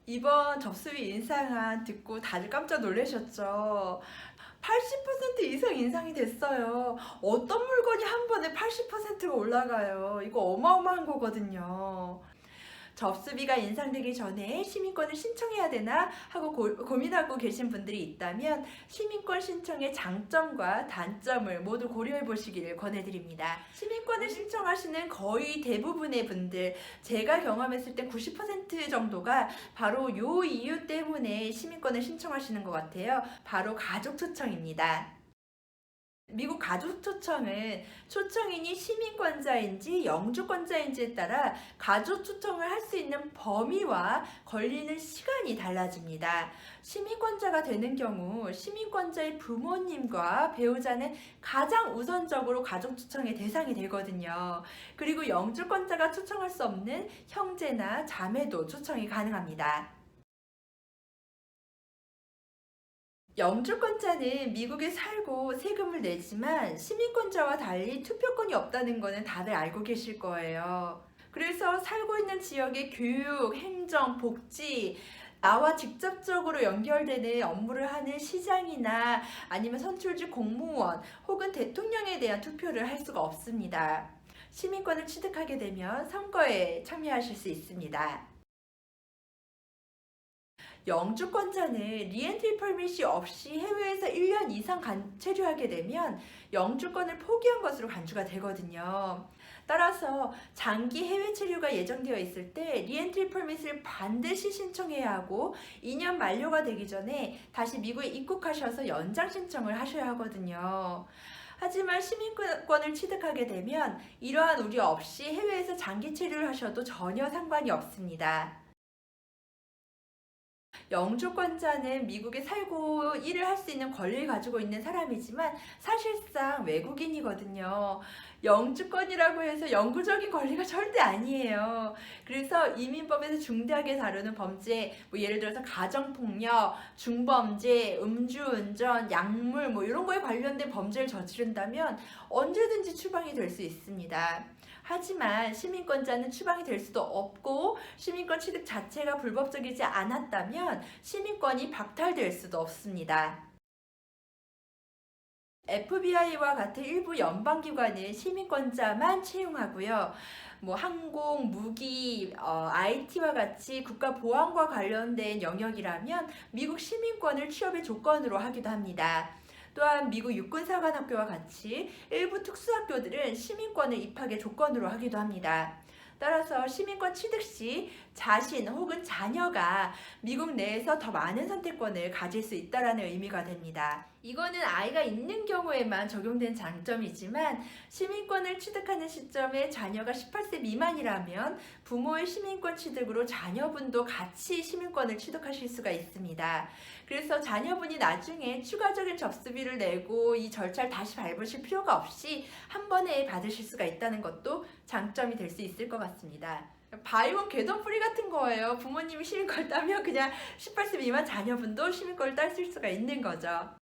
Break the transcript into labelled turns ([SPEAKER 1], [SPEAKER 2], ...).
[SPEAKER 1] 이번 접수비 인상안 듣고 다들 깜짝 놀라셨죠? 80% 이상 인상이 됐어요. 어떤 물건이 한 번에 80%가 올라가요? 이거 어마어마한 거거든요. 접수비가 인상되기 전에 시민권을 신청해야 되나 하고 고민하고 계신 분들이 있다면 시민권 신청의 장점과 단점을 모두 고려해 보시기를 권해드립니다. 시민권을 신청하시는 거의 대부분의 분들, 제가 경험했을 때 90% 정도가 바로 요 이유 때문에 시민권을 신청하시는 것 같아요. 바로 가족 초청입니다. 미국 가족초청은 초청인이 시민권자인지 영주권자인지에 따라 가족 초청을 할 수 있는 범위와 걸리는 시간이 달라집니다. 시민권자가 되는 경우 시민권자의 부모님과 배우자는 가장 우선적으로 가족 초청의 대상이 되거든요. 그리고 영주권자가 초청할 수 없는 형제나 자매도 초청이 가능합니다. 영주권자는 미국에 살고 세금을 내지만 시민권자와 달리 투표권이 없다는 것은 다들 알고 계실 거예요. 그래서 살고 있는 지역의 교육, 행정, 복지, 나와 직접적으로 연결되는 업무를 하는 시장이나 아니면 선출직 공무원 혹은 대통령에 대한 투표를 할 수가 없습니다. 시민권을 취득하게 되면 선거에 참여하실 수 있습니다. 영주권자는 리엔트리 퍼밋이 없이 해외에서 1년 이상 체류하게 되면 영주권을 포기한 것으로 간주가 되거든요. 따라서 장기 해외 체류가 예정되어 있을 때 리엔트리 퍼밋을 반드시 신청해야 하고 2년 만료가 되기 전에 다시 미국에 입국하셔서 연장 신청을 하셔야 하거든요. 하지만 시민권을 취득하게 되면 이러한 우려 없이 해외에서 장기 체류를 하셔도 전혀 상관이 없습니다. 영주권자는 미국에 살고 일을 할 수 있는 권리를 가지고 있는 사람이지만 사실상 외국인이거든요. 영주권이라고 해서 영구적인 권리가 절대 아니에요. 그래서 이민법에서 중대하게 다루는 범죄, 뭐 예를 들어서 가정폭력, 중범죄, 음주운전, 약물 뭐 이런 거에 관련된 범죄를 저지른다면 언제든지 추방이 될 수 있습니다. 하지만 시민권자는 추방이 될 수도 없고 시민권 취득 자체가 불법적이지 않았다면 시민권이 박탈될 수도 없습니다. FBI와 같은 일부 연방기관은 시민권자만 채용하고요. 뭐 항공, 무기, IT와 같이 국가 보안과 관련된 영역이라면 미국 시민권을 취업의 조건으로 하기도 합니다. 또한 미국 육군사관학교와 같이 일부 특수학교들은 시민권을 입학의 조건으로 하기도 합니다. 따라서 시민권 취득 시 자신 혹은 자녀가 미국 내에서 더 많은 선택권을 가질 수 있다는 의미가 됩니다. 이거는 아이가 있는 경우에만 적용된 장점이지만 시민권을 취득하는 시점에 자녀가 18세 미만이라면 부모의 시민권 취득으로 자녀분도 같이 시민권을 취득하실 수가 있습니다. 그래서 자녀분이 나중에 추가적인 접수비를 내고 이 절차를 다시 밟으실 필요가 없이 한 번에 받으실 수가 있다는 것도 장점이 될 수 있을 것 같습니다. 바이원 궤도 풀이 같은 거예요. 부모님이 시민권을 따면 그냥 18세 미만 자녀분도 시민권을 딸 수가 있는 거죠.